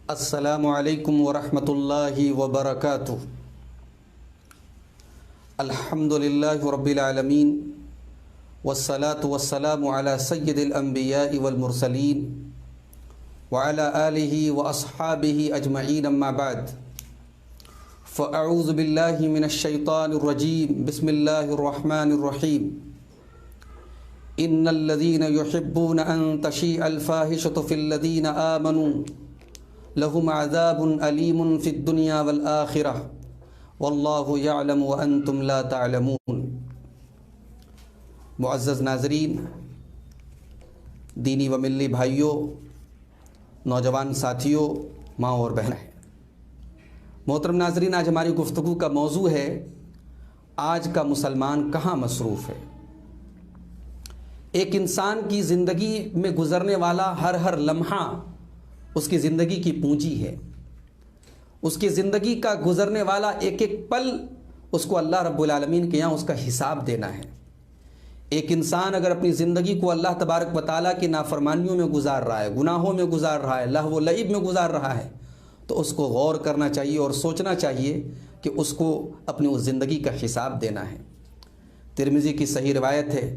السلام علیکم ورحمۃ اللہ وبرکاتہ۔ الحمد للہ رب العالمین والصلاة والسلام علی سید الانبیاء والمرسلین وعلی آلہ واصحابہ اجمعین، اما بعد فاعوذ باللہ من الشیطان الرجیم، بسم اللہ الرحمن الرحیم۔ ان الذین یحبون ان تشیع الفاحشۃ فی الذین آمنوا لهم عذاب علیم فی الدنیا والآخرہ واللہ یعلم وانتم لا تعلمون۔ معزز ناظرین، دینی و ملی بھائیوں، نوجوان ساتھیوں، ماں اور بہنیں، محترم ناظرین، آج ہماری گفتگو کا موضوع ہے آج کا مسلمان کہاں مصروف ہے۔ ایک انسان کی زندگی میں گزرنے والا ہر لمحہ اس کی زندگی کی پونجی ہے۔ اس کی زندگی کا گزرنے والا ایک پل اس کو اللہ رب العالمین کے یہاں اس کا حساب دینا ہے۔ ایک انسان اگر اپنی زندگی کو اللہ تبارک و تعالیٰ کی نافرمانیوں میں گزار رہا ہے، گناہوں میں گزار رہا ہے، لہو و لعب میں گزار رہا ہے، تو اس کو غور کرنا چاہیے اور سوچنا چاہیے کہ اس کو اپنی اس زندگی کا حساب دینا ہے۔ ترمذی کی صحیح روایت ہے،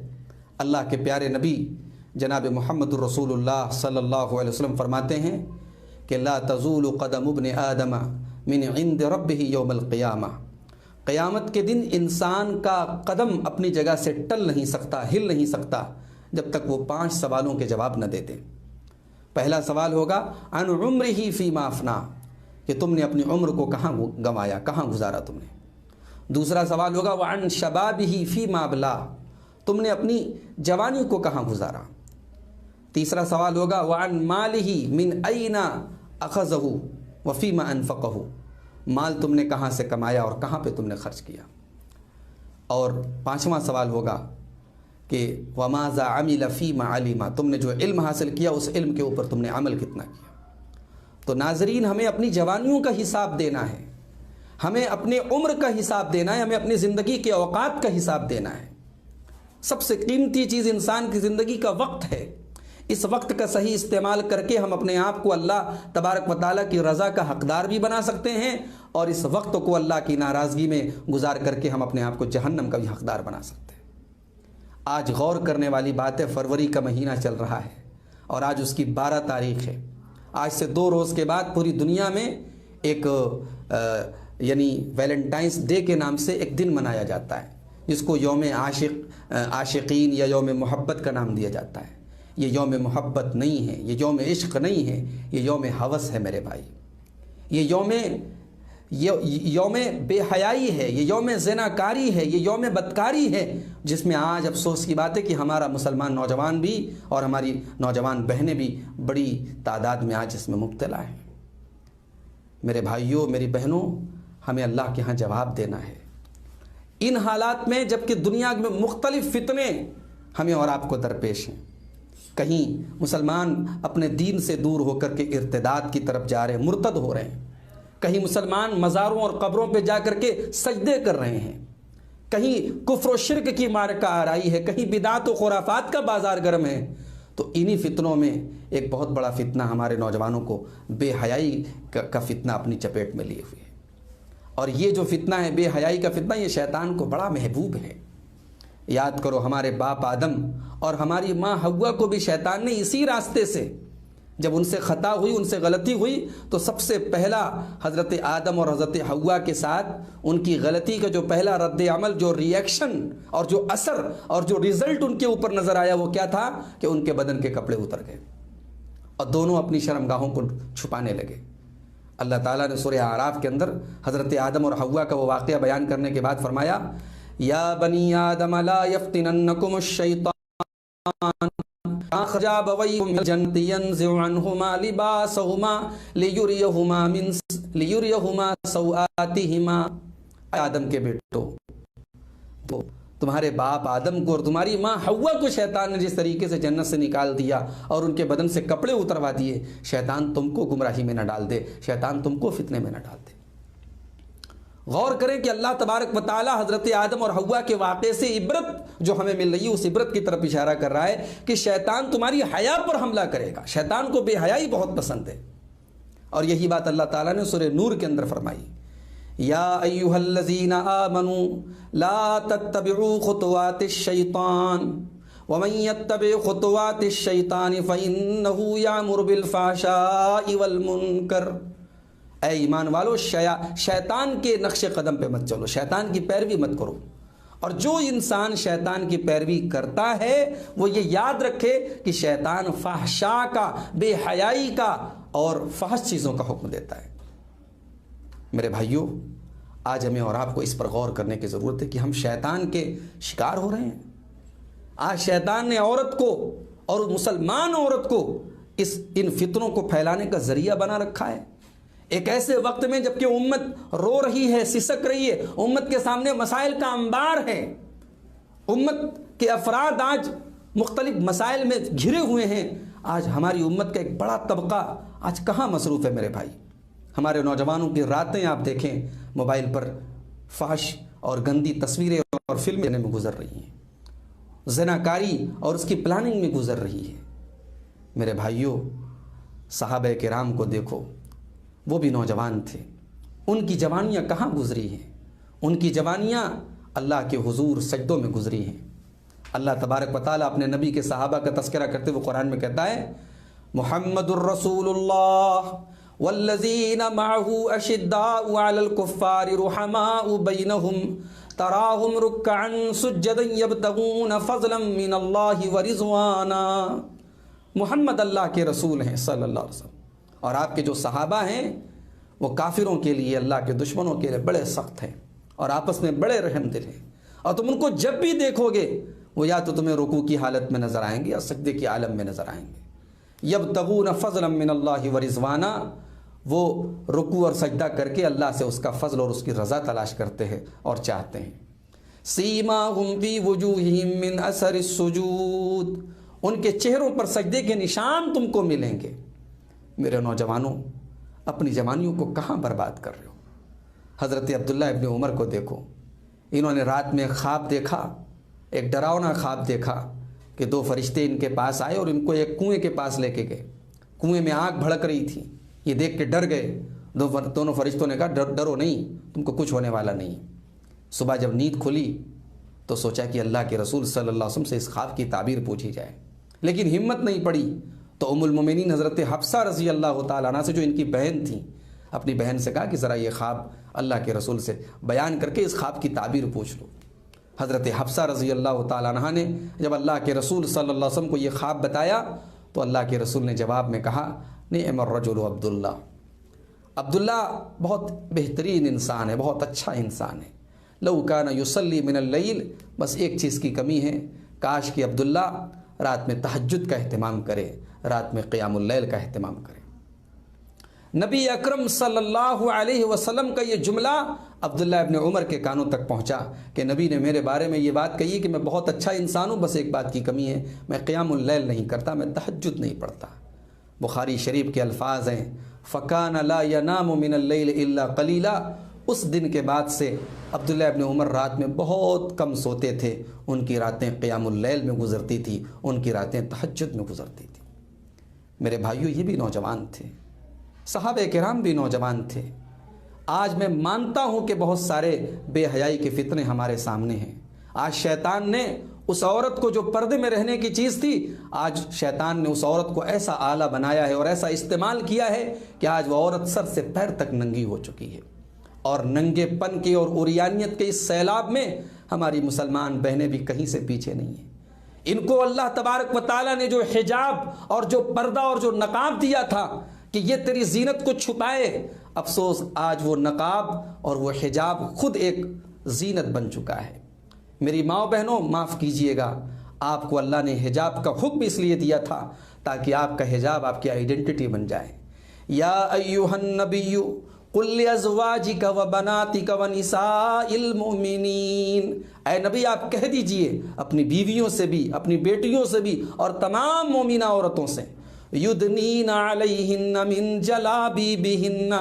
اللہ کے پیارے نبی جناب محمد الرسول اللہ صلی اللہ علیہ وسلم فرماتے ہیں کہ لا تزول قدم ابن آدم من عند ربہ یوم القیامہ۔ قیامت کے دن انسان کا قدم اپنی جگہ سے ٹل نہیں سکتا، ہل نہیں سکتا، جب تک وہ 5 سوالوں کے جواب نہ دے دے۔ پہلا سوال ہوگا عن عمرہ فیما افنا، کہ تم نے اپنی عمر کو کہاں گنوایا، کہاں گزارا تم نے۔ دوسرا سوال ہوگا وعن شبابہ فیما ابلا، تم نے اپنی جوانی کو کہاں گزارا۔ تیسرا سوال ہوگا وعن مالہ من این اخذہ وفیما انفقہ، مال تم نے کہاں سے کمایا اور کہاں پہ تم نے خرچ کیا۔ اور 5واں سوال ہوگا کہ وماذا عمل فیما علم، تم نے جو علم حاصل کیا اس علم کے اوپر تم نے عمل کتنا کیا۔ تو ناظرین، ہمیں اپنی جوانیوں کا حساب دینا ہے، ہمیں اپنے عمر کا حساب دینا ہے، ہمیں اپنی زندگی کے اوقات کا حساب دینا ہے۔ سب سے قیمتی چیز انسان کی زندگی کا وقت ہے۔ اس وقت کا صحیح استعمال کر کے ہم اپنے آپ کو اللہ تبارک و تعالیٰ کی رضا کا حقدار بھی بنا سکتے ہیں، اور اس وقت کو اللہ کی ناراضگی میں گزار کر کے ہم اپنے آپ کو جہنم کا بھی حقدار بنا سکتے ہیں۔ آج غور کرنے والی بات ہے، فروری کا مہینہ چل رہا ہے اور آج اس کی 12 تاریخ ہے۔ آج سے 2 روز کے بعد پوری دنیا میں ایک یعنی ویلنٹائنس ڈے کے نام سے ایک دن منایا جاتا ہے، جس کو یوم عاشقین یا یوم محبت کا نام دیا جاتا ہے۔ یہ یوم محبت نہیں ہے، یہ یوم عشق نہیں ہے، یہ یوم ہوس ہے میرے بھائی۔ یہ یوم بے حیائی ہے، یہ یوم زناکاری ہے، یہ یوم بدکاری ہے، جس میں آج افسوس کی بات ہے کہ ہمارا مسلمان نوجوان بھی اور ہماری نوجوان بہنیں بھی بڑی تعداد میں آج اس میں مبتلا ہیں۔ میرے بھائیوں، میری بہنوں، ہمیں اللہ کے ہاں جواب دینا ہے ان حالات میں، جبکہ دنیا میں مختلف فتنے ہمیں اور آپ کو درپیش ہیں۔ کہیں مسلمان اپنے دین سے دور ہو کر کے ارتداد کی طرف جا رہے ہیں، مرتد ہو رہے ہیں۔ کہیں مسلمان مزاروں اور قبروں پہ جا کر کے سجدے کر رہے ہیں۔ کہیں کفر و شرک کی معرکہ آرائی ہے، کہیں بدعت و خرافات کا بازار گرم ہے۔ تو انہی فتنوں میں ایک بہت بڑا فتنہ ہمارے نوجوانوں کو بے حیائی کا فتنہ اپنی چپیٹ میں لیے ہوئے ہے۔ اور یہ جو فتنہ ہے، بے حیائی کا فتنہ، یہ شیطان کو بڑا محبوب ہے۔ یاد کرو، ہمارے باپ آدم اور ہماری ماں حوا کو بھی شیطان نے اسی راستے سے، جب ان سے خطا ہوئی، ان سے غلطی ہوئی، تو سب سے پہلا حضرت آدم اور حضرت حوا کے ساتھ ان کی غلطی کا جو پہلا رد عمل، جو ری ایکشن اور جو اثر اور جو رزلٹ ان کے اوپر نظر آیا، وہ کیا تھا کہ ان کے بدن کے کپڑے اتر گئے اور دونوں اپنی شرمگاہوں کو چھپانے لگے۔ اللہ تعالیٰ نے سورہ اعراف کے اندر حضرت آدم اور حوا کا وہ واقعہ بیان کرنے کے بعد فرمایا یا بنی آدم لا یفتننکم الشیطان اخرج ابویکم من الجنة ينزع عنہما لباسہما لیریہما سوآتہما۔ آدم کے بیٹو، تو تمہارے باپ آدم کو اور تمہاری ماں حوا کو شیطان نے جس طریقے سے جنت سے نکال دیا اور ان کے بدن سے کپڑے اتروا دیے، شیطان تم کو گمراہی میں نہ ڈال دے، شیطان تم کو فتنے میں نہ ڈال دے۔ غور کریں کہ اللہ تبارک و تعالی حضرت آدم اور حوا کے واقعے سے عبرت جو ہمیں مل رہی ہے، اس عبرت کی طرف اشارہ کر رہا ہے کہ شیطان تمہاری حیا پر حملہ کرے گا۔ شیطان کو بے حیائی بہت پسند ہے۔ اور یہی بات اللہ تعالیٰ نے سورہ نور کے اندر فرمائی، یا ایھا الذین آمنوا لا تتبعوا خطوات الشیطان ومن یتبع خطوات الشیطان فإنہ یأمر بالفحشاء والمنکر۔ اے ایمان والو، شیطان کے نقش قدم پہ مت چلو، شیطان کی پیروی مت کرو، اور جو انسان شیطان کی پیروی کرتا ہے وہ یہ یاد رکھے کہ شیطان فحشاء کا، بے حیائی کا اور فحش چیزوں کا حکم دیتا ہے۔ میرے بھائیوں، آج ہمیں اور آپ کو اس پر غور کرنے کی ضرورت ہے کہ ہم شیطان کے شکار ہو رہے ہیں۔ آج شیطان نے عورت کو اور مسلمان عورت کو ان فتنوں کو پھیلانے کا ذریعہ بنا رکھا ہے، ایک ایسے وقت میں جبکہ امت رو رہی ہے، سسک رہی ہے، امت کے سامنے مسائل کا انبار ہے، امت کے افراد آج مختلف مسائل میں گھرے ہوئے ہیں، آج ہماری امت کا ایک بڑا طبقہ آج کہاں مصروف ہے میرے بھائی؟ ہمارے نوجوانوں کی راتیں آپ دیکھیں موبائل پر فحش اور گندی تصویریں اور فلمیں میں گزر رہی ہیں، زناکاری اور اس کی پلاننگ میں گزر رہی ہے۔ میرے بھائیوں، صحابہ کرام کو دیکھو، وہ بھی نوجوان تھے، ان کی جوانیاں کہاں گزری ہیں؟ ان کی جوانیاں اللہ کے حضور سجدوں میں گزری ہیں۔ اللہ تبارک و تعالیٰ اپنے نبی کے صحابہ کا تذکرہ کرتے ہوئے قرآن میں کہتا ہے، محمد الرسول اللہ والذین معہ اشداء علی الکفار رحماء بینہم تراہم رکعا سجدا یبتغون فضلا من اللہ ورضوانا۔ محمد اللہ کے رسول ہیں صلی اللہ علیہ وسلم، اور آپ کے جو صحابہ ہیں وہ کافروں کے لیے، اللہ کے دشمنوں کے لیے بڑے سخت ہیں اور آپس میں بڑے رحم دل ہیں، اور تم ان کو جب بھی دیکھو گے وہ یا تو تمہیں رکوع کی حالت میں نظر آئیں گے یا سجدے کی عالم میں نظر آئیں گے۔ یبتغون فضلا من اللہ ورضوانا، وہ رکوع اور سجدہ کر کے اللہ سے اس کا فضل اور اس کی رضا تلاش کرتے ہیں اور چاہتے ہیں۔ سیماہم فی وجوہہم من اثر السجود، ان کے چہروں پر سجدے کے نشان تم کو ملیں گے۔ میرے نوجوانوں، اپنی جوانیوں کو کہاں برباد کر رہے ہو؟ حضرت عبداللہ ابن عمر کو دیکھو، انہوں نے رات میں خواب دیکھا، ایک ڈراؤنا خواب دیکھا کہ دو فرشتے ان کے پاس آئے اور ان کو ایک کنویں کے پاس لے کے گئے، کنویں میں آگ بھڑک رہی تھی، یہ دیکھ کے ڈر گئے، دونوں فرشتوں نے کہا ڈرو نہیں، تم کو کچھ ہونے والا نہیں۔ صبح جب نیند کھلی تو سوچا کہ اللہ کے رسول صلی اللہ علیہ وسلم سے اس خواب کی تعبیر پوچھی جائے، لیکن ہمت نہیں پڑی، تو ام المومنین حضرت حفصہ رضی اللہ تعالیٰ عنہ سے، جو ان کی بہن تھیں، اپنی بہن سے کہا کہ ذرا یہ خواب اللہ کے رسول سے بیان کر کے اس خواب کی تعبیر پوچھ لو۔ حضرت حفصہ رضی اللہ تعالیٰ عنہ نے جب اللہ کے رسول صلی اللہ علیہ وسلم کو یہ خواب بتایا تو اللہ کے رسول نے جواب میں کہا، نعم الرجل عبداللہ، عبداللہ بہت بہترین انسان ہے، بہت اچھا انسان ہے۔ لو کان یصلی من اللیل، بس ایک چیز کی کمی ہے، کاش کہ عبداللہ رات میں تہجد کا اہتمام کرے، رات میں قیام اللیل کا اہتمام کرے۔ نبی اکرم صلی اللہ علیہ وسلم کا یہ جملہ عبداللہ ابن عمر کے کانوں تک پہنچا کہ نبی نے میرے بارے میں یہ بات کہی کہ میں بہت اچھا انسان ہوں، بس ایک بات کی کمی ہے، میں قیام اللیل نہیں کرتا، میں تہجد نہیں پڑھتا۔ بخاری شریف کے الفاظ ہیں، فَكَانَ لَا يَنَامُ مِنَ اللَّيْلِ إِلَّا قَلِيلًا، اس دن کے بعد سے عبداللہ ابن عمر رات میں بہت کم سوتے تھے، ان کی راتیں قیام اللیل میں گزرتی تھی، ان کی راتیں تہجد میں گزرتی تھی۔ میرے بھائیوں، یہ بھی نوجوان تھے، صحابہ کرام بھی نوجوان تھے۔ آج میں مانتا ہوں کہ بہت سارے بے حیائی کے فتنے ہمارے سامنے ہیں۔ آج شیطان نے اس عورت کو جو پردے میں رہنے کی چیز تھی، آج شیطان نے اس عورت کو ایسا آلہ بنایا ہے اور ایسا استعمال کیا ہے کہ آج وہ عورت سر سے پیر تک ننگی ہو چکی ہے، اور ننگے پن کے اور عریانیت کے اس سیلاب میں ہماری مسلمان بہنیں بھی کہیں سے پیچھے نہیں ہیں۔ ان کو اللہ تبارک و تعالیٰ نے جو حجاب اور جو پردہ اور جو نقاب دیا تھا کہ یہ تیری زینت کو چھپائے، افسوس آج وہ نقاب اور وہ حجاب خود ایک زینت بن چکا ہے۔ میری ماں بہنوں، معاف کیجئے گا، آپ کو اللہ نے حجاب کا حکم اس لیے دیا تھا تاکہ آپ کا حجاب آپ کی آئیڈینٹی بن جائے۔ یا ایھا النبی قل لازواجک وبناتک ونساء المؤمنین، اے نبی آپ کہہ دیجئے اپنی بیویوں سے بھی، اپنی بیٹیوں سے بھی اور تمام مومنہ عورتوں سے، یدنین علیہن من جلابیبہن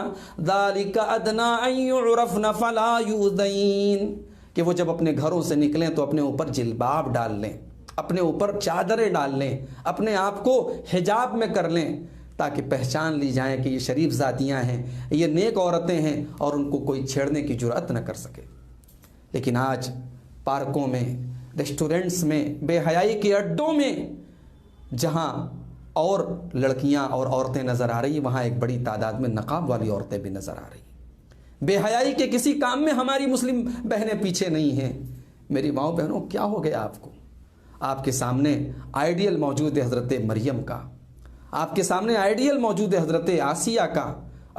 ذالک ادنی ان یعرفن فلا یؤذین، کہ وہ جب اپنے گھروں سے نکلیں تو اپنے اوپر جلباب ڈال لیں، اپنے اوپر چادریں ڈال لیں، اپنے آپ کو حجاب میں کر لیں، تاکہ پہچان لی جائیں کہ یہ شریف ذاتیاں ہیں، یہ نیک عورتیں ہیں، اور ان کو کوئی چھیڑنے کی جرأت نہ کر سکے۔ لیکن آج پارکوں میں، ریسٹورنٹس میں، بے حیائی کے اڈوں میں جہاں اور لڑکیاں اور عورتیں نظر آ رہی، وہاں ایک بڑی تعداد میں نقاب والی عورتیں بھی نظر آ رہی۔ بے حیائی کے کسی کام میں ہماری مسلم بہنیں پیچھے نہیں ہیں۔ میری ماؤں بہنوں، کیا ہو گیا آپ کو؟ آپ کے سامنے آئیڈیل موجود ہے حضرت مریم کا، آپ کے سامنے آئیڈیل موجود ہے حضرت آسیہ کا۔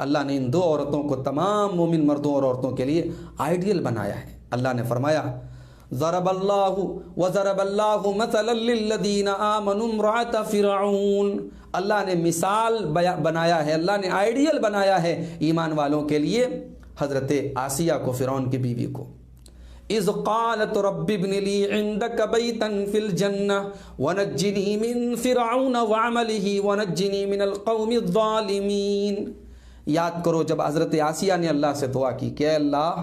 اللہ نے ان دو عورتوں کو تمام مومن مردوں اور عورتوں کے لیے آئیڈیل بنایا ہے۔ اللہ نے فرمایا ضرب اللہ مثلا للذین آمنوا امرأۃ فرعون، اللہ نے مثال بنایا ہے، اللہ نے آئیڈیل بنایا ہے ایمان والوں کے لیے حضرت آسیہ کو، فرعون کی بیوی کو۔ اذ قالت رب ابن لی عندک بیتا فی الجنہ ونجنی من فرعون وعملہ ونجنی من القوم الظالمین۔ یاد کرو جب حضرت آسیہ نے اللہ سے دعا کی کہ اے اللہ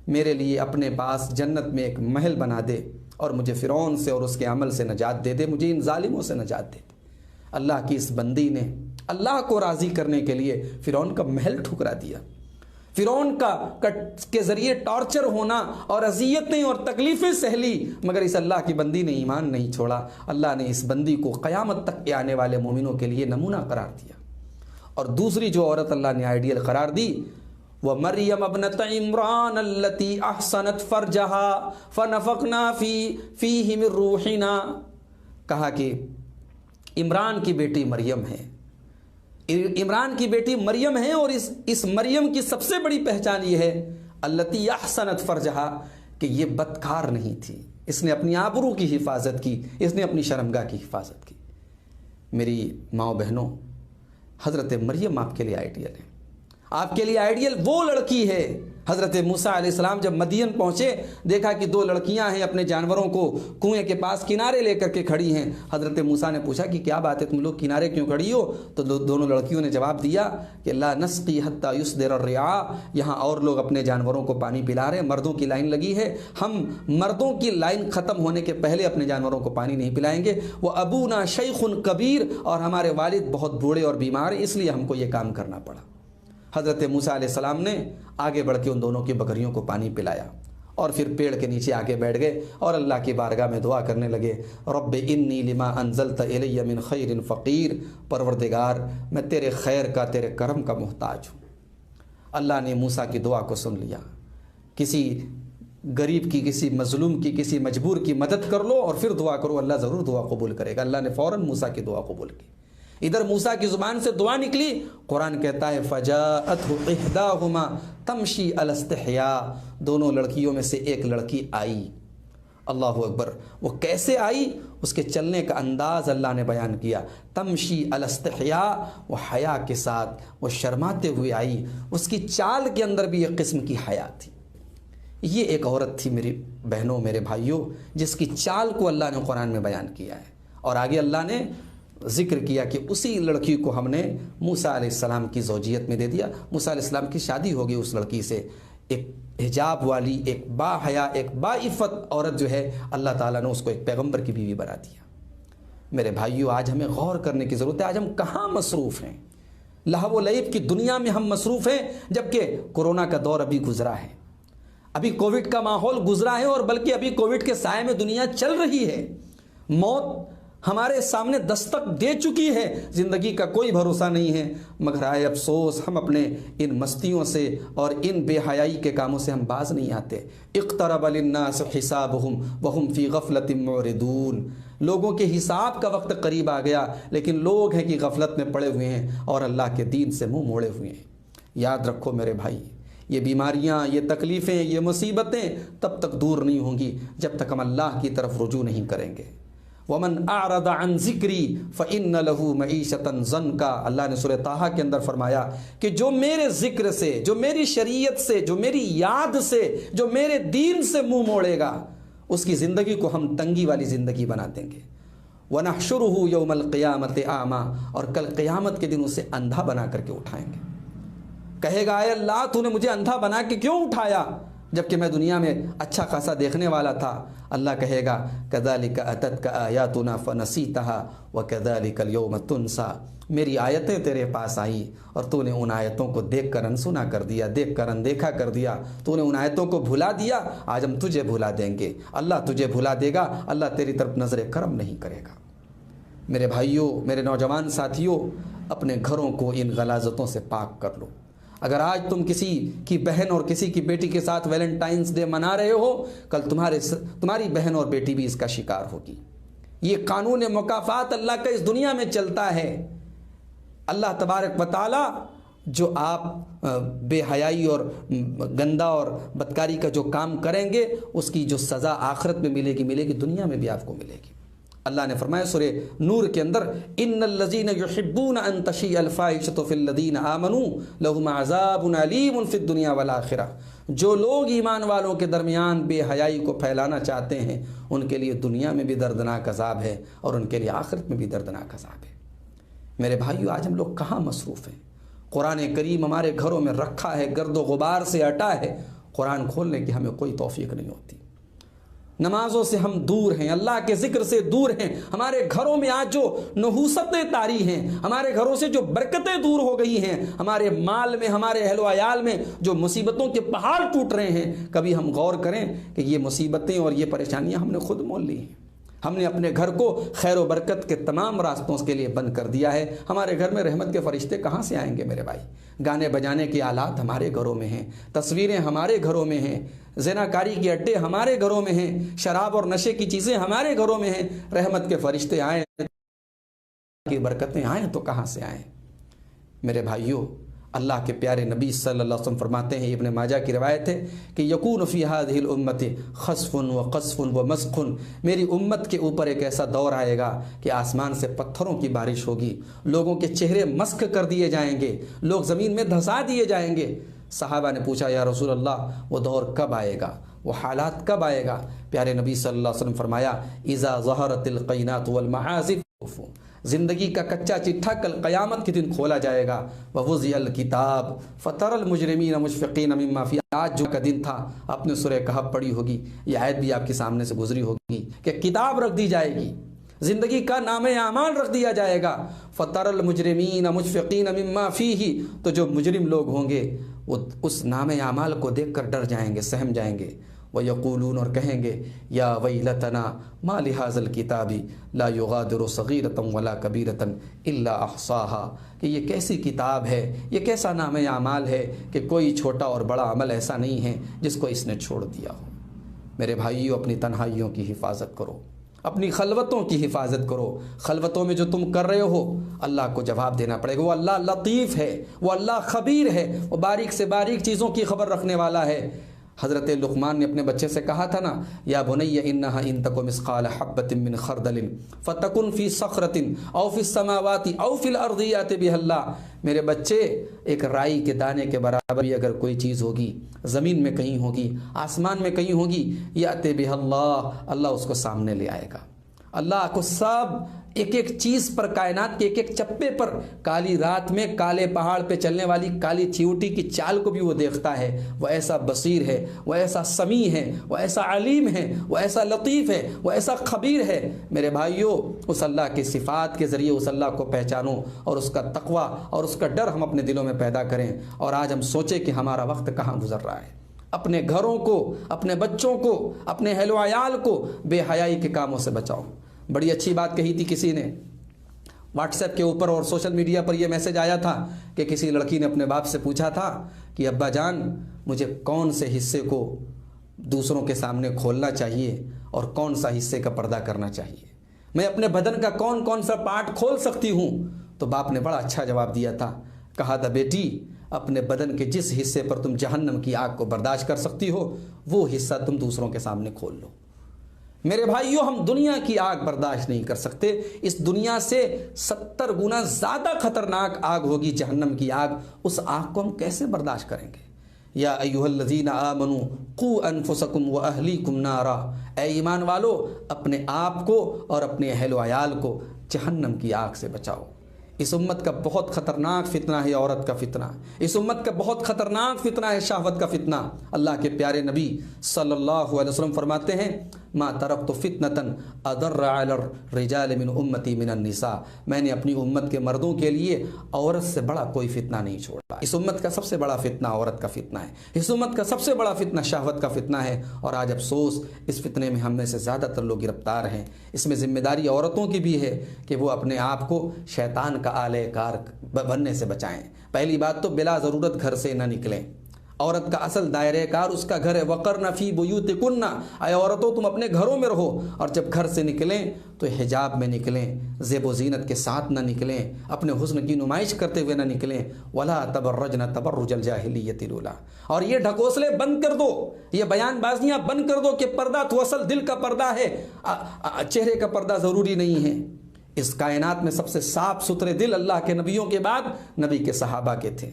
میرے لیے اپنے پاس جنت میں ایک محل بنا دے اور مجھے فرعون سے اور اس کے عمل سے نجات دے دے، مجھے ان ظالموں سے نجات دے دے۔ اللہ کی اس بندی نے اللہ کو راضی کرنے کے لیے فرعون کا محل ٹھکرا دیا۔ فرعون کے ذریعے ٹارچر ہونا اور اذیتیں اور تکلیفیں سہلی، مگر اس اللہ کی بندی نے ایمان نہیں چھوڑا۔ اللہ نے اس بندی کو قیامت تک کے آنے والے مومنوں کے لیے نمونہ قرار دیا۔ اور دوسری جو عورت اللہ نے آئیڈیل قرار دی وہ مریم ابنت عمران التی احسنت فرجہا فنفخنا فیہ من روحنا، کہا کہ عمران کی بیٹی مریم ہے، عمران کی بیٹی مریم ہے، اور اس مریم کی سب سے بڑی پہچان یہ ہے التی احسنت فرجہا کہ یہ بدکار نہیں تھی، اس نے اپنی آبرو کی حفاظت کی، اس نے اپنی شرمگاہ کی حفاظت کی۔ میری ماؤں بہنوں، حضرت مریم آپ کے لیے آئیڈیل ہے، آپ کے لیے آئیڈیل وہ لڑکی ہے۔ حضرت موسیٰ علیہ السلام جب مدین پہنچے، دیکھا کہ دو لڑکیاں ہیں اپنے جانوروں کو کنویں کے پاس کنارے لے کر کے کھڑی ہیں۔ حضرت موسیٰ نے پوچھا کہ کیا بات ہے، تم لوگ کنارے کیوں کھڑی ہو؟ تو دونوں لڑکیوں نے جواب دیا کہ لا نسقی حتی یصدر الرعاء، یہاں اور لوگ اپنے جانوروں کو پانی پلا رہے ہیں، مردوں کی لائن لگی ہے، ہم مردوں کی لائن ختم ہونے کے پہلے اپنے جانوروں کو پانی نہیں پلائیں گے۔ وہ ابونا شیخ کبیر، اور ہمارے والد بہت بوڑھے اور بیمار ہیں، اس لیے ہم کو یہ کام کرنا پڑا۔ حضرت موسیٰ علیہ السلام نے آگے بڑھ کے ان دونوں کی بکریوں کو پانی پلایا، اور پھر پیڑ کے نیچے آگے بیٹھ گئے اور اللہ کی بارگاہ میں دعا کرنے لگے، رب انی لما انزلت الی من خیر فقیر، پروردگار میں تیرے خیر کا، تیرے کرم کا محتاج ہوں۔ اللہ نے موسیٰ کی دعا کو سن لیا۔ کسی غریب کی، کسی مظلوم کی، کسی مجبور کی مدد کر لو اور پھر دعا کرو، اللہ ضرور دعا قبول کرے گا۔ اللہ نے فوراً موسیٰ کی دعا قبول کی۔ ادھر موسیٰ کی زبان سے دعا نکلی، قرآن کہتا ہے فَجَاءَتْهُ إِحْدَاهُمَا تَمْشِي عَلَى اسْتِحْيَاءٍ، دونوں لڑکیوں میں سے ایک لڑکی آئی۔ اللہ اکبر، وہ کیسے آئی؟ اس کے چلنے کا انداز اللہ نے بیان کیا، تمشی علی استحیاء، وہ حیا کے ساتھ، وہ شرماتے ہوئے آئی، اس کی چال کے اندر بھی ایک قسم کی حیا تھی۔ یہ ایک عورت تھی میری بہنوں، میرے بھائیوں، جس کی چال کو اللہ نے قرآن میں بیان کیا ہے، اور آگے اللہ نے ذکر کیا کہ اسی لڑکی کو ہم نے موسیٰ علیہ السلام کی زوجیت میں دے دیا۔ موسیٰ علیہ السلام کی شادی ہو گئی اس لڑکی سے، ایک حجاب والی، ایک با حیا، ایک با عفت عورت جو ہے، اللہ تعالیٰ نے اس کو ایک پیغمبر کی بیوی بنا دیا۔ میرے بھائیوں، آج ہمیں غور کرنے کی ضرورت ہے، آج ہم کہاں مصروف ہیں؟ لہو و لعب کی دنیا میں ہم مصروف ہیں، جبکہ کورونا کا دور ابھی گزرا ہے، ابھی کووڈ کا ماحول گزرا ہے، اور بلکہ ابھی کووڈ کے سائے میں دنیا چل رہی ہے۔ موت ہمارے سامنے دستک دے چکی ہے، زندگی کا کوئی بھروسہ نہیں ہے، مگر آئے افسوس ہم اپنے ان مستیوں سے اور ان بے حیائی کے کاموں سے ہم باز نہیں آتے۔ اقترب للناس حسابهم وهم فی غفلۃ معرضون، لوگوں کے حساب کا وقت قریب آ گیا، لیکن لوگ ہیں کہ غفلت میں پڑے ہوئے ہیں اور اللہ کے دین سے منہ موڑے ہوئے ہیں۔ یاد رکھو میرے بھائی، یہ بیماریاں، یہ تکلیفیں، یہ مصیبتیں تب تک دور نہیں ہوں گی جب تک ہم اللہ کی طرف رجوع نہیں کریں گے۔ وَمَنْ أَعْرَضَ عَنْ ذِكْرِي فَإِنَّ لَهُ مَعِيشَةً ضَنْكَا، اللہ نے سورہ طٰہٰ کے اندر فرمایا کہ جو میرے ذکر سے، جو میری شریعت سے، جو میری یاد سے، جو میرے دین سے منہ موڑے گا، اس کی زندگی کو ہم تنگی والی زندگی بنا دیں گے۔ وَنَحْشُرُهُ يَوْمَ الْقِيَامَةِ أَعْمَىٰ، اور کل قیامت کے دن اسے اندھا بنا کر کے اٹھائیں گے۔ کہے گا اے اللہ تو نے مجھے اندھا بنا کے کیوں اٹھایا؟ جبکہ میں دنیا میں اچھا خاصا دیکھنے والا تھا۔ اللہ کہے گا کذالک اتتک آیاتنا فنسیتھا وکذالک اليوم تنسیٰ، میری آیتیں تیرے پاس آئیں اور تو نے ان آیتوں کو دیکھ کر انسنا کر دیا، دیکھ کر اندیکھا کر دیا، تو نے ان آیتوں کو بھلا دیا، آج ہم تجھے بھلا دیں گے۔ اللہ تجھے بھلا دے گا، اللہ تیری طرف نظر کرم نہیں کرے گا۔ میرے بھائیوں، میرے نوجوان ساتھیوں، اپنے گھروں کو ان غلاظتوں سے پاک کر لو۔ اگر آج تم کسی کی بہن اور کسی کی بیٹی کے ساتھ ویلنٹائنس ڈے منا رہے ہو، کل تمہاری بہن اور بیٹی بھی اس کا شکار ہوگی۔ یہ قانون مکافات اللہ کا اس دنیا میں چلتا ہے۔ اللہ تبارک و تعالی جو آپ بے حیائی اور گندا اور بدکاری کا جو کام کریں گے، اس کی جو سزا آخرت میں ملے گی دنیا میں بھی آپ کو ملے گی۔ اللہ نے فرمایا سورہ نور کے اندر، ان الذین یحبون ان تشیع الفاحشۃ فی الذین آمنوا لہم عذاب علیم فی الدنیا والآخرہ، جو لوگ ایمان والوں کے درمیان بے حیائی کو پھیلانا چاہتے ہیں ان کے لیے دنیا میں بھی دردناک عذاب ہے اور ان کے لیے آخرت میں بھی دردناک عذاب ہے۔ میرے بھائیو، آج ہم لوگ کہاں مصروف ہیں؟ قرآن کریم ہمارے گھروں میں رکھا ہے، گرد و غبار سے ہٹا ہے، قرآن کھولنے کی ہمیں کوئی توفیق نہیں ہوتی۔ نمازوں سے ہم دور ہیں، اللہ کے ذکر سے دور ہیں، ہمارے گھروں میں آج جو نحوستیں طاری ہیں، ہمارے گھروں سے جو برکتیں دور ہو گئی ہیں، ہمارے مال میں، ہمارے اہل و عیال میں جو مصیبتوں کے پہاڑ ٹوٹ رہے ہیں، کبھی ہم غور کریں کہ یہ مصیبتیں اور یہ پریشانیاں ہم نے خود مول لی ہیں۔ ہم نے اپنے گھر کو خیر و برکت کے تمام راستوں کے لیے بند کر دیا ہے۔ ہمارے گھر میں رحمت کے فرشتے کہاں سے آئیں گے میرے بھائی؟ گانے بجانے کے آلات ہمارے گھروں میں ہیں، تصویریں ہمارے گھروں میں ہیں، زناکاری کے اڈے ہمارے گھروں میں ہیں، شراب اور نشے کی چیزیں ہمارے گھروں میں ہیں۔ رحمت کے فرشتے آئیں، کی برکتیں آئیں تو کہاں سے آئیں؟ میرے بھائیوں، اللہ کے پیارے نبی صلی اللہ علیہ وسلم فرماتے ہیں، ابن ماجہ کی روایت ہے کہ یکون فی هذه الامت خسف و قذف و مسخ، میری امت کے اوپر ایک ایسا دور آئے گا کہ آسمان سے پتھروں کی بارش ہوگی، لوگوں کے چہرے مسخ کر دیے جائیں گے، لوگ زمین میں دھسا دیے جائیں گے۔ صحابہ نے پوچھا یا رسول اللہ وہ دور کب آئے گا، وہ حالات کب آئے گا؟ پیارے نبی صلی اللہ علیہ وسلم فرمایا اذا ظہرت القینات والمعازف، زندگی کا کچا چٹھا کل قیامت کے دن کھولا جائے گا۔ ووضع الکتاب فتر المجرمین مشفقین مما فی، آج جو کا دن تھا، آپ نے سورہ کہف پڑھی ہوگی، یہ آیت بھی آپ کے سامنے سے گزری ہوگی کہ کتاب رکھ دی جائے گی، زندگی کا نام اعمال رکھ دیا جائے گا۔ فتر المجرمین مشفقین مما فیہ، تو جو مجرم لوگ ہوں گے وہ اس نام اعمال کو دیکھ کر ڈر جائیں گے، سہم جائیں گے۔ وَيَقُولُونَ، اور کہیں گے یا وَيْلَتَنَا مَا لِهَذَا الْكِتَابِ لَا يُغَادِرُ صَغِيرَةً وَلَا كَبِيرَةً إِلَّا أَحْصَاهَا، کہ یہ کیسی کتاب ہے، یہ کیسا نام اعمال ہے کہ کوئی چھوٹا اور بڑا عمل ایسا نہیں ہے جس کو اس نے چھوڑ دیا ہو۔ میرے بھائیوں، اپنی تنہائیوں کی حفاظت کرو، اپنی خلوتوں کی حفاظت کرو۔ خلوتوں میں جو تم کر رہے ہو اللہ کو جواب دینا پڑے گا۔ وہ اللہ لطیف ہے، وہ اللہ خبیر ہے، وہ باریک سے باریک چیزوں کی خبر رکھنے والا ہے۔ حضرت لقمان نے اپنے بچے سے کہا تھا نا، یا بنی انہا ان تک مثقال حبۃ من خردل فتکن فی صخرۃ او فی السماوات او فی الارض یأتی بها اللہ، میرے بچے ایک رائی کے دانے کے برابر بھی اگر کوئی چیز ہوگی، زمین میں کہیں ہوگی، آسمان میں کہیں ہوگی، یأتی بها اللہ، اللہ اس کو سامنے لے آئے گا۔ اللہ کو سب ایک ایک چیز پر، کائنات کے ایک ایک چپے پر، کالی رات میں کالے پہاڑ پہ چلنے والی کالی چیوٹی کی چال کو بھی وہ دیکھتا ہے۔ وہ ایسا بصیر ہے، وہ ایسا سمیع ہے، وہ ایسا علیم ہے، وہ ایسا لطیف ہے، وہ ایسا خبیر ہے۔ میرے بھائیوں، اس اللہ کی صفات کے ذریعے اس اللہ کو پہچانو اور اس کا تقوی اور اس کا ڈر ہم اپنے دلوں میں پیدا کریں۔ اور آج ہم سوچیں کہ ہمارا وقت کہاں گزر رہا ہے۔ اپنے گھروں کو، اپنے بچوں کو، اپنے اہل و عیال کو بے حیائی کے کاموں سے بچاؤ۔ بڑی اچھی بات کہی تھی کسی نے، واٹس ایپ کے اوپر اور سوشل میڈیا پر یہ میسج آیا تھا کہ کسی لڑکی نے اپنے باپ سے پوچھا تھا کہ ابا جان، مجھے کون سے حصے کو دوسروں کے سامنے کھولنا چاہیے اور کون سا حصے کا پردہ کرنا چاہیے، میں اپنے بدن کا کون کون سا پارٹ کھول سکتی ہوں؟ تو باپ نے بڑا اچھا جواب دیا تھا، کہا تھا بیٹی، اپنے بدن کے جس حصے پر تم جہنم کی آگ کو برداشت کر سکتی ہو وہ حصہ تم دوسروں کے سامنے کھول لو۔ میرے بھائیوں، ہم دنیا کی آگ برداشت نہیں کر سکتے، اس دنیا سے 70 گنا زیادہ خطرناک آگ ہوگی جہنم کی آگ، اس آگ کو ہم کیسے برداشت کریں گے؟ یا ایھا الذین آمنوا قوا انفسکم واہلیکم نارا، اے ایمان والو، اپنے آپ کو اور اپنے اہل و عیال کو جہنم کی آگ سے بچاؤ۔ اس امت کا بہت خطرناک فتنہ ہے عورت کا فتنہ، اس امت کا بہت خطرناک فتنہ ہے شہوت کا فتنہ۔ اللہ کے پیارے نبی صلی اللہ علیہ وسلم فرماتے ہیں ما ترکت فتنة اضر علی الرجال من امتی من النساء، میں نے اپنی امت کے مردوں کے لیے عورت سے بڑا کوئی فتنہ نہیں چھوڑا۔ اس امت کا سب سے بڑا فتنہ عورت کا فتنہ ہے، اس امت کا سب سے بڑا فتنہ شہوت کا فتنہ ہے، اور آج افسوس اس فتنے میں ہم میں سے زیادہ تر لوگ گرفتار ہیں۔ اس میں ذمہ داری عورتوں کی بھی ہے کہ وہ اپنے آپ کو شیطان کا آلہ کار بننے سے بچائیں۔ پہلی بات تو بلا ضرورت گھر سے نہ نکلیں۔ عورت کا اصل دائرہ کار اس کا گھر ہے۔ وقرن فی بیوتکن، اے عورتوں تم اپنے گھروں میں رہو، اور جب گھر سے نکلیں تو حجاب میں نکلیں، زیب و زینت کے ساتھ نہ نکلیں، اپنے حسن کی نمائش کرتے ہوئے نہ نکلیں۔ ولا تبرجن تبرج الجاہلیۃ الاولیٰ، اور یہ ڈھکوسلے بند کر دو، یہ بیان بازیاں بند کر دو کہ پردہ تو اصل دل کا پردہ ہے، چہرے کا پردہ ضروری نہیں ہے۔ اس کائنات میں سب سے صاف ستھرے دل اللہ کے نبیوں کے بعد نبی کے صحابہ کے تھے،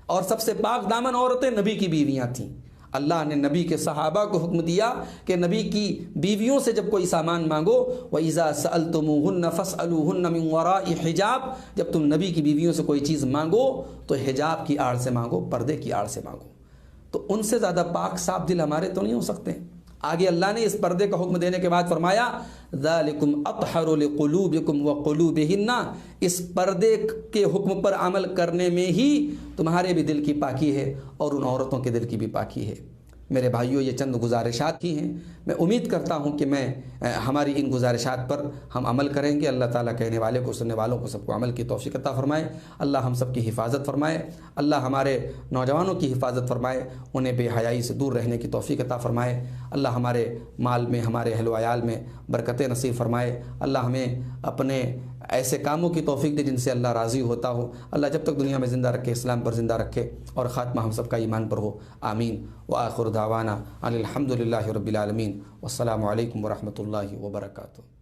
اور سب سے پاک دامن عورتیں نبی کی بیویاں تھیں۔ اللہ نے نبی کے صحابہ کو حکم دیا کہ نبی کی بیویوں سے جب کوئی سامان مانگو وَإِذَا سَأَلْتُمُوهُنَّ فَاسْأَلُوهُنَّ مِنْ وَرَاءِ حِجَاب، جب تم نبی کی بیویوں سے کوئی چیز مانگو تو حجاب کی آڑ سے مانگو، پردے کی آڑ سے مانگو۔ تو ان سے زیادہ پاک صاف دل ہمارے تو نہیں ہو سکتے۔ آگے اللہ نے اس پردے کا حکم دینے کے بعد فرمایا ذَلِكُمْ أَطْهَرُ لِقُلُوبِكُمْ وَقُلُوبِهِنَّ، اس پردے کے حکم پر عمل کرنے میں ہی تمہارے بھی دل کی پاکی ہے اور ان عورتوں کے دل کی بھی پاکی ہے۔ میرے بھائیوں، یہ چند گزارشات ہی ہیں، میں امید کرتا ہوں کہ ہماری ان گزارشات پر ہم عمل کریں گے۔ اللہ تعالیٰ کہنے والے کو، سننے والوں کو، سب کو عمل کی توفیق عطا فرمائے۔ اللہ ہم سب کی حفاظت فرمائے، اللہ ہمارے نوجوانوں کی حفاظت فرمائے، انہیں بے حیائی سے دور رہنے کی توفیق عطا فرمائے۔ اللہ ہمارے مال میں، ہمارے اہل و عیال میں برکتیں نصیب فرمائے۔ اللہ ہمیں اپنے ایسے کاموں کی توفیق دے جن سے اللہ راضی ہوتا ہو۔ اللہ جب تک دنیا میں زندہ رکھے اسلام پر زندہ رکھے، اور خاتمہ ہم سب کا ایمان پر ہو، آمین۔ وآخر دعوانا ان الحمد للہ رب العالمین، والسلام علیکم ورحمۃ اللہ وبرکاتہ۔